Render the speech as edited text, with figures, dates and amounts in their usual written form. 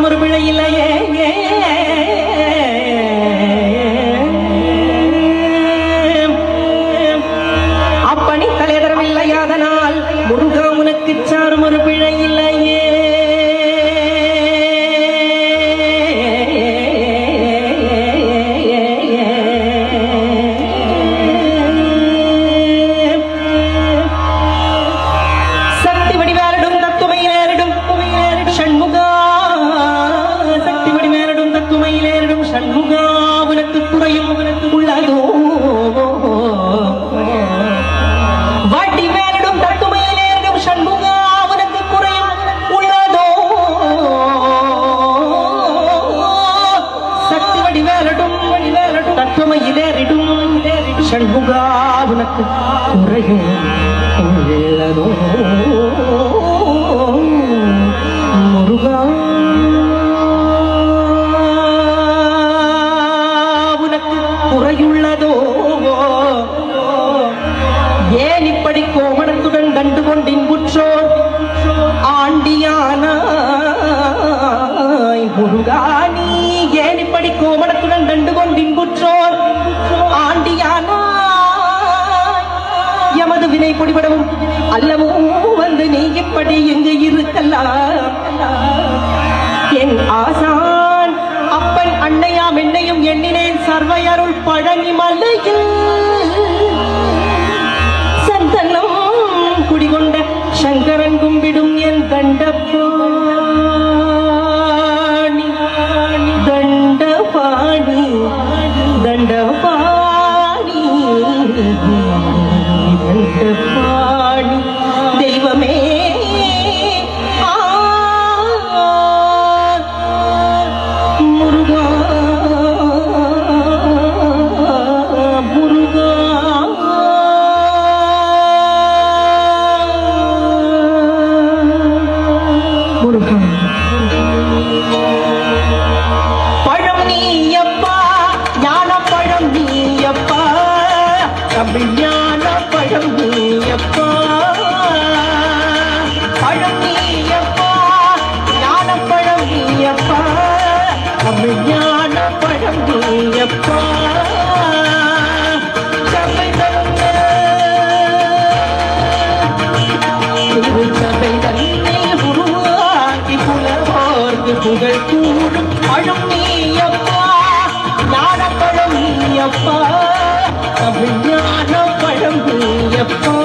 சாரும் ஒரு பிழை இல்லையே அப்பணி தலைதரமில்லையாதனால் முருகா உனக்கு சாரும் ஒரு பிழை இல்லையே ஷண்முகா உனக்கு குறையும் உள்ளதோ முருகா உனக்கு குறையுள்ளதோ ஏன் இப்படி கோமணத்துடன் கண்டு கொண்டின்புற்றோர் ஆண்டியானாய் முருகா நீ ஏன் இப்படி கோமணத்துடன் கண்டு கொண்டின்புற்றோர் ஆண்டியானாய் எமது வினை பொடிபடவும் அல்லவும் வந்து நீ இப்படி எங்கு இருக்கலாம் என் ஆசான் அப்பன் அன்னையாம் என்னையும் எண்ணினேன் சர்வையருள் பழனி மலையில் சந்தனம் குடிகொண்ட சங்கரன் கும்பிடும் என் தண்டபாணி தண்டபாணி தண்டபாணி தண்டபாணி தெய்வமே முருகா முருகா முருகா பழம் நீயப்பா ஞான பழம் நீயப்பா தமிழ் ஞான பழம் நீயப்பா பழம் நீயப்பா ஞான பழம் நீயப்பா தமிழ் ஞான பழம் நீயப்பா சபை தன்னில் உருவாக்கி புலவோர்க்கு புகழ் கூடும் பழம் நீயப்பா ஞான பழம் நீயப்பா தமிழ் ஞான பழம் நீயப்பா